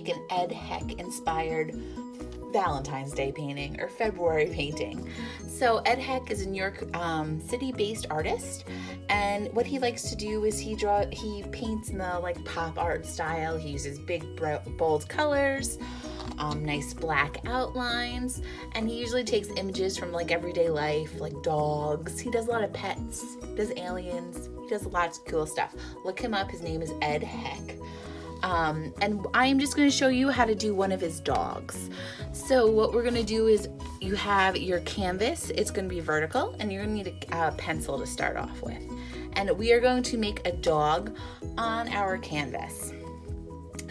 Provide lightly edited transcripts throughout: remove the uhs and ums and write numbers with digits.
make an Ed Heck inspired Valentine's Day painting or February painting. So Ed Heck is a New York City based artist, and what he likes to do is he paints in the like pop art style. He uses big bold colors, nice black outlines, and he usually takes images from like everyday life, like dogs. He does a lot of pets, he does aliens, he does lots of cool stuff. Look him up, his name is Ed Heck. And I'm just going to show you how to do one of his dogs. So what we're going to do is you have your canvas, it's going to be vertical, and you're going to need a pencil to start off with. And we are going to make a dog on our canvas.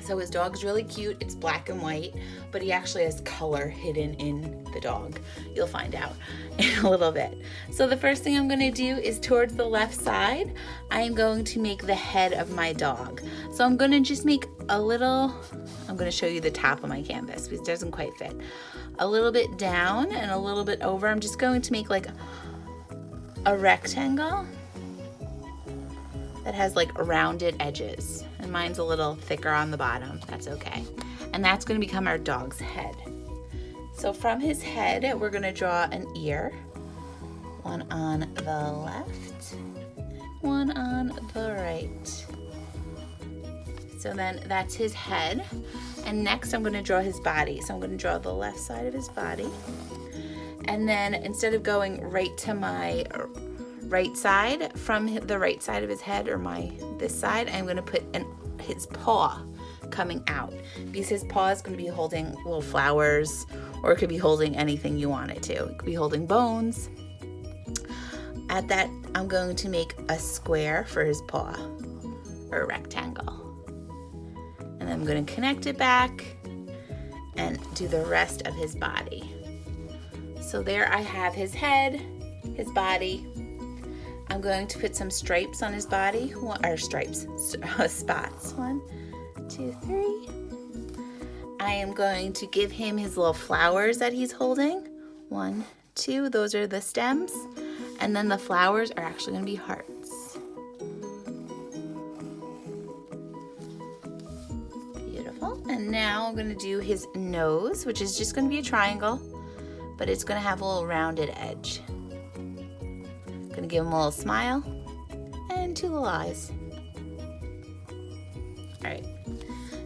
So his dog's really cute, it's black and white, but he actually has color hidden in the dog. You'll find out in a little bit. So the first thing I'm going to do is towards the left side, I am going to make the head of my dog. So I'm going to just make a little, I'm going to show you the top of my canvas because it doesn't quite fit. A little bit down and a little bit over. I'm just going to make like a rectangle that has like rounded edges, and mine's a little thicker on the bottom. That's okay. And that's going to become our dog's head. So from his head, we're going to draw an ear, one on the left, one on the right. So then that's his head. And next I'm going to draw his body. So I'm going to draw the left side of his body. And then instead of going right to my right side, from the right side of his head or this side, I'm going to put his paw coming out, because his paw is going to be holding little flowers, or it could be holding anything you want it to. It could be holding bones. At that, I'm going to make a square for his paw, or a rectangle. And then I'm going to connect it back and do the rest of his body. So there I have his head, his body. I'm going to put some stripes on his body, or spots. 1, 2, 3. I am going to give him his little flowers that he's holding. 1, 2, those are the stems. And then the flowers are actually going to be hearts. Beautiful. And now I'm going to do his nose, which is just going to be a triangle, but it's going to have a little rounded edge. Going to give him a little smile and 2 little eyes. All right.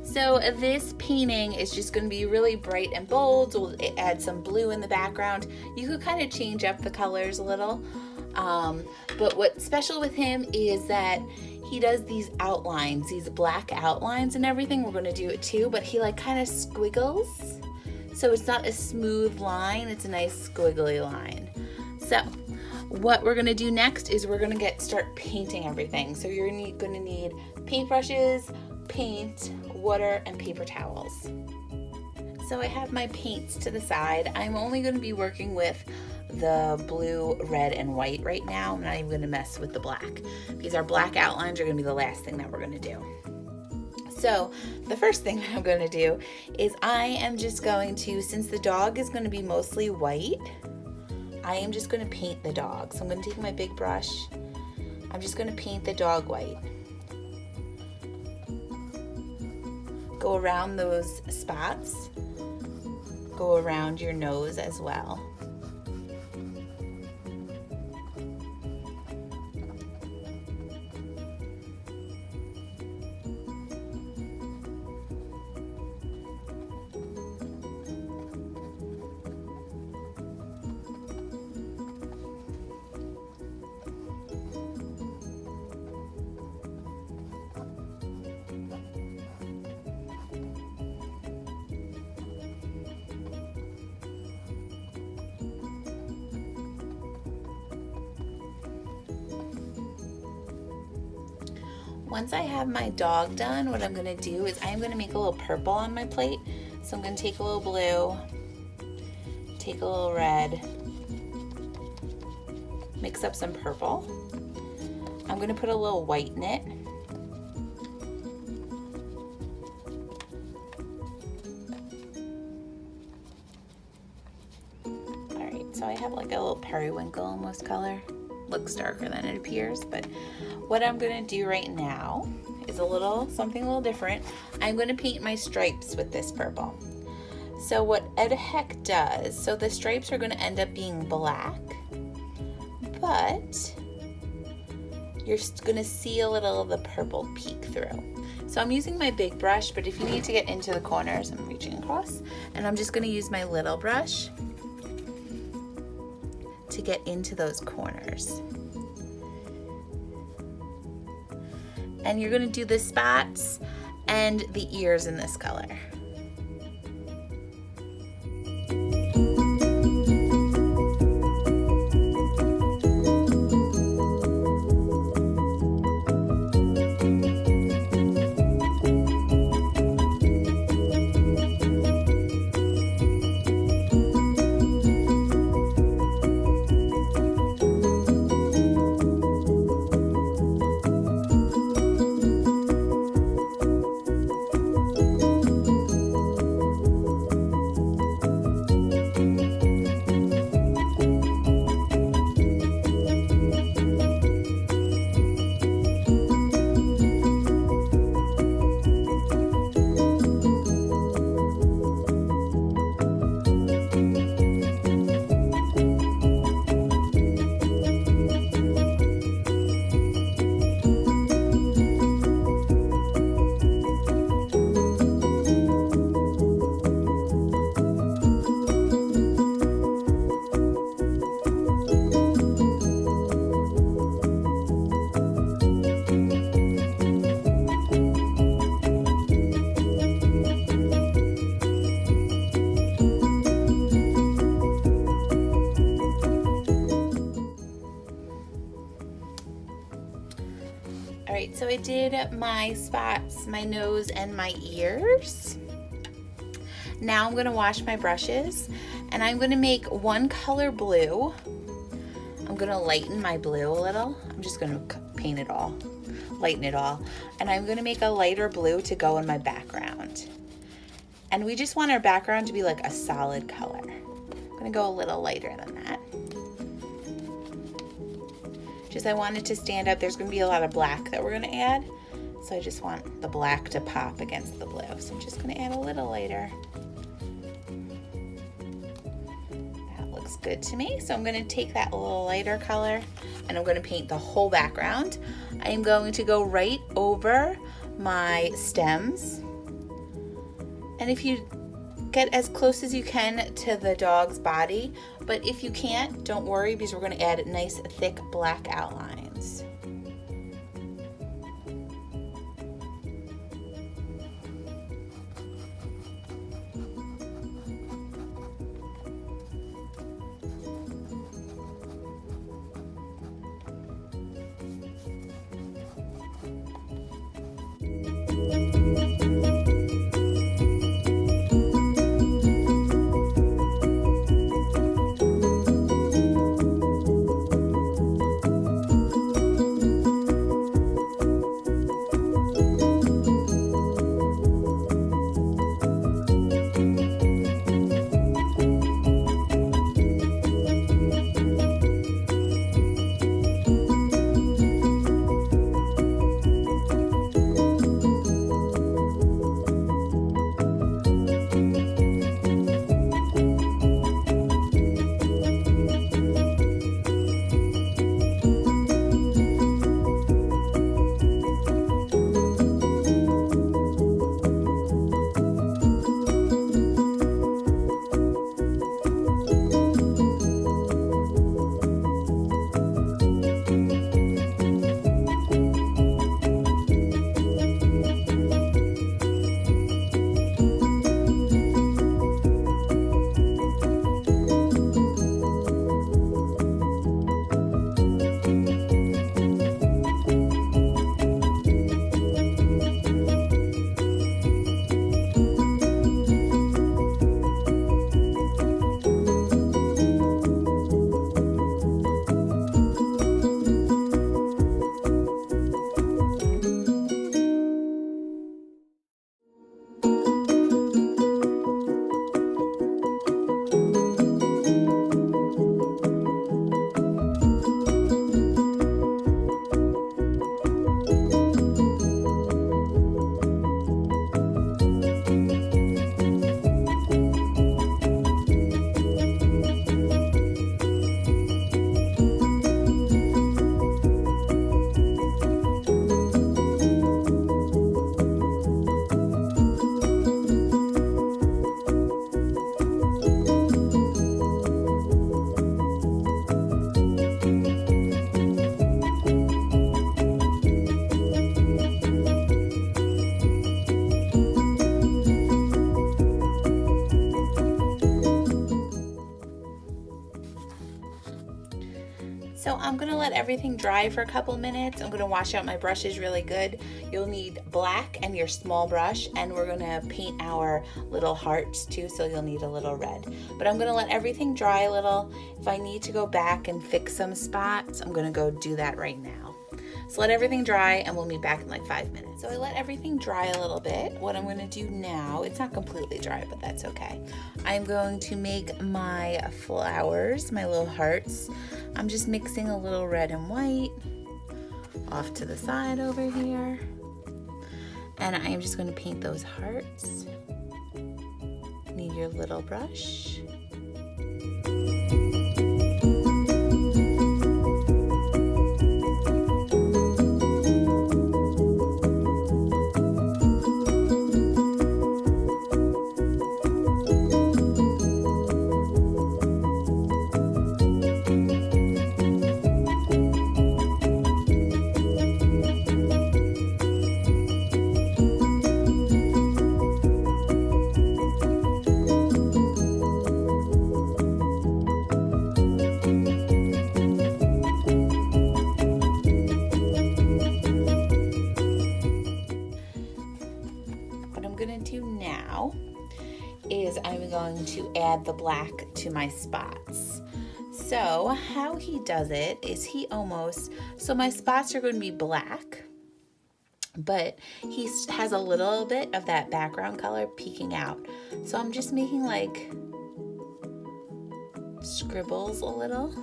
So this painting is just going to be really bright and bold. We'll add some blue in the background. You could kind of change up the colors a little. But what's special with him is that he does these outlines, these black outlines and everything. We're going to do it too, but he like kind of squiggles. So it's not a smooth line, it's a nice squiggly line. So what we're going to do next is we're going to start painting everything. So you're going to need paintbrushes, paint, water, and paper towels. So I have my paints to the side. I'm only going to be working with the blue, red, and white right now. I'm not even going to mess with the black because our black outlines are going to be the last thing that we're going to do. So the first thing that I'm going to do is I am just going to, since the dog is going to be mostly white, I am just going to paint the dog. So I'm going to take my big brush. I'm just going to paint the dog white. Go around those spots. Go around your nose as well. Once I have my dog done, what I'm going to do is I'm going to make a little purple on my plate. So I'm going to take a little blue, take a little red, mix up some purple. I'm going to put a little white in it. All right, so I have like a little periwinkle almost color, a looks darker than it appears, but what I'm gonna do right now is something a little different. I'm gonna paint my stripes with this purple. So what Ed Heck does, so the stripes are gonna end up being black, but you're gonna see a little of the purple peek through. So I'm using my big brush, but if you need to get into the corners, I'm reaching across, and I'm just gonna use my little brush to get into those corners. And you're gonna do the spots and the ears in this color. All right, so I did my spots, my nose, and my ears. Now I'm gonna wash my brushes, and I'm gonna make one color blue. I'm gonna lighten my blue a little. I'm just gonna paint it all, lighten it all. And I'm gonna make a lighter blue to go in my background. And we just want our background to be like a solid color. I'm gonna go a little lighter than that. Just I want it to stand up. There's gonna be a lot of black that we're gonna add. So I just want the black to pop against the blue. So I'm just gonna add a little lighter. That looks good to me. So I'm gonna take that little lighter color and I'm gonna paint the whole background. I'm going to go right over my stems. And if you get as close as you can to the dog's body, but if you can't, don't worry, because we're going to add nice thick black outlines. So I'm gonna let everything dry for a couple minutes. I'm gonna wash out my brushes really good. You'll need black and your small brush, and we're gonna paint our little hearts too, so you'll need a little red. But I'm gonna let everything dry a little. If I need to go back and fix some spots, I'm gonna go do that right now. So let everything dry and we'll meet back in like 5 minutes. So I let everything dry a little bit. What I'm gonna do now, it's not completely dry, but that's okay. I'm going to make my flowers, my little hearts. I'm just mixing a little red and white off to the side over here. And I am just gonna paint those hearts. Need your little brush. Now is I'm going to add the black to my spots. So how he does it is so my spots are going to be black, but he has a little bit of that background color peeking out. So I'm just making like scribbles a little.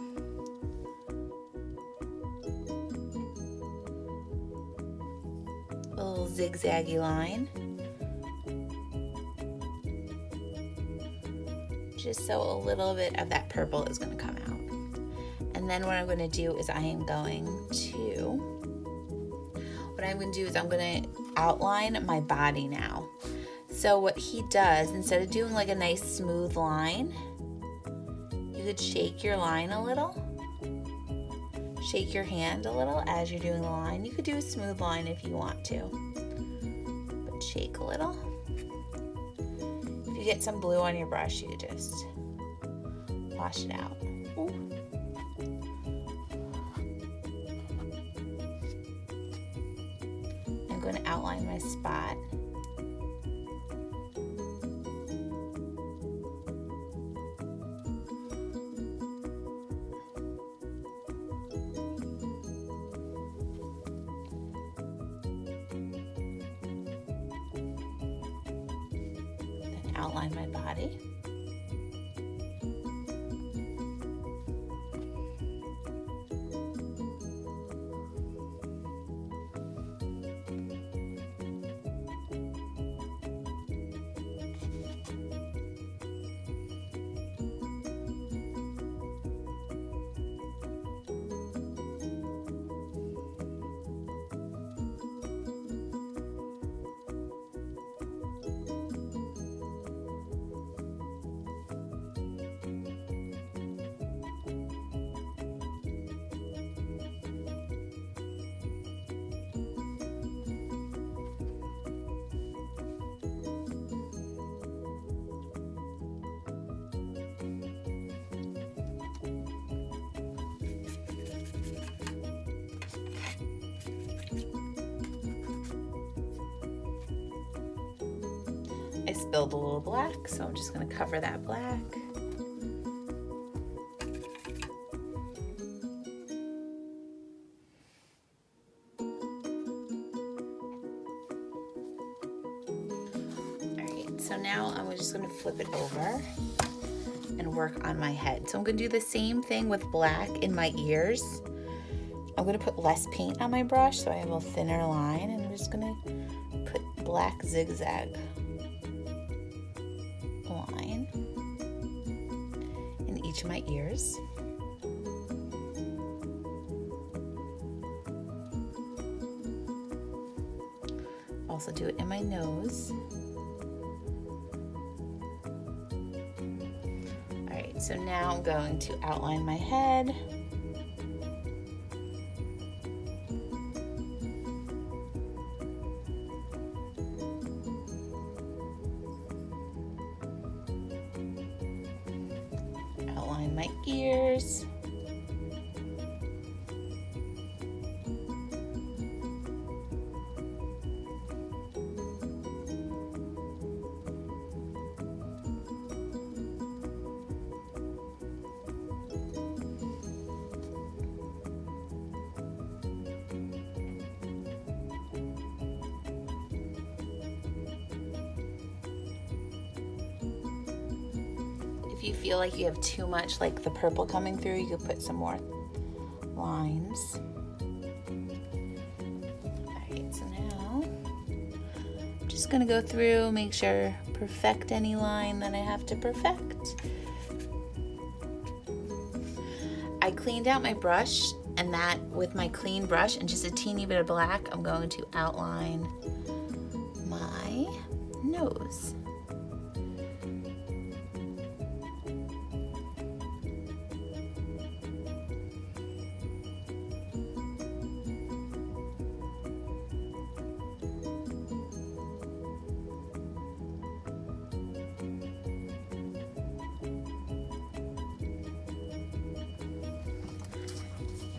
A little zigzaggy line. Just so a little bit of that purple is going to come out. And then what I'm going to do is I'm going to outline my body now. So what he does, instead of doing like a nice smooth line, you could shake your line a little. Shake your hand a little as you're doing the line. You could do a smooth line if you want to, but shake a little. If you get some blue on your brush, you could just wash it out. Ooh. I'm going to outline my spot. Outline my body. I spilled a little black, so I'm just going to cover that black. Alright, so now I'm just going to flip it over and work on my head. So I'm going to do the same thing with black in my ears. I'm going to put less paint on my brush so I have a thinner line, and I'm just going to put black zigzag line in each of my ears. Also do it in my nose. Alright, so now I'm going to outline my head. Outline my ears. if you feel like you have too much, like the purple coming through, you could put some more lines. Alright, so now I'm just gonna go through, make sure, perfect any line that I have to perfect. I cleaned out my brush, and that with my clean brush and just a teeny bit of black, I'm going to outline my nose.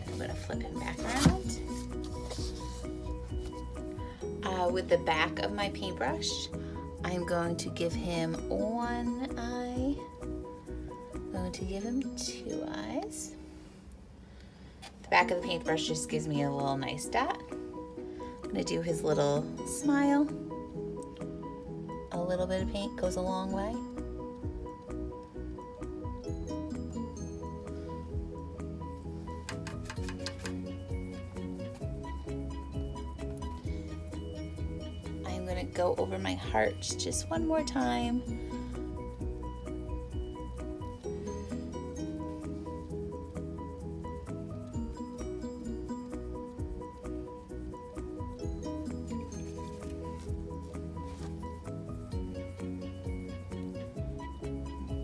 I'm going to flip him back around. With the back of my paintbrush, I'm going to give him one eye. I'm going to give him two eyes. The back of the paintbrush just gives me a little nice dot. I'm going to do his little smile. A little bit of paint goes a long way. Go over my heart just one more time.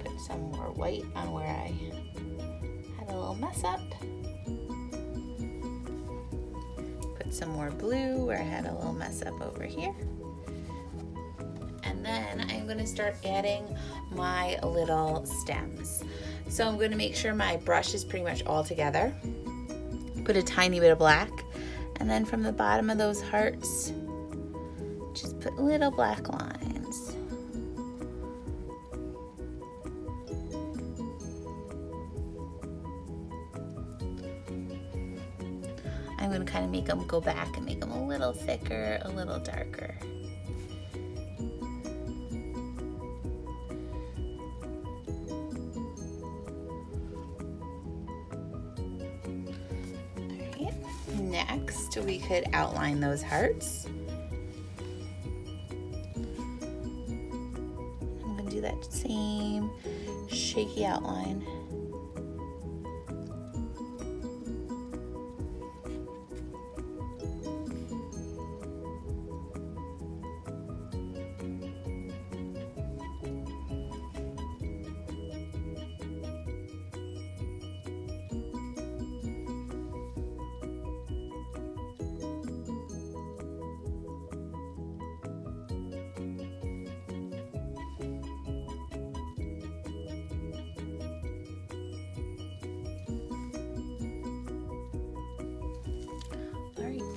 Put some more white on where I had a little mess up. Put some more blue where I had a little mess up over here. And then I'm going to start adding my little stems. So I'm going to make sure my brush is pretty much all together. Put a tiny bit of black, and then from the bottom of those hearts, just put little black lines. I'm going to kind of make them go back and make them a little thicker, a little darker. Next, we could outline those hearts. I'm going to do that same shaky outline.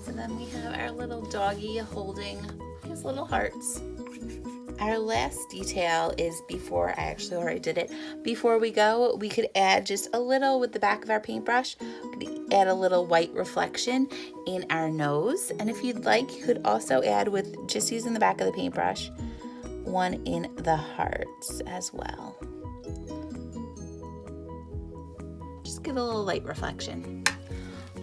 So then we have our little doggy holding his little hearts. Our last detail is before, I actually already did it. Before we go, we could add just a little with the back of our paintbrush. We could add a little white reflection in our nose. And if you'd like, you could also add with just using the back of the paintbrush, one in the hearts as well. Just give a little light reflection.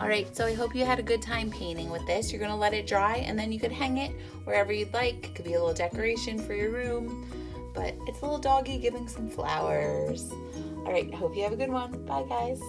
All right, so I hope you had a good time painting with this. You're gonna let it dry, and then you could hang it wherever you'd like. It could be a little decoration for your room, but it's a little doggy giving some flowers. All right, I hope you have a good one. Bye, guys.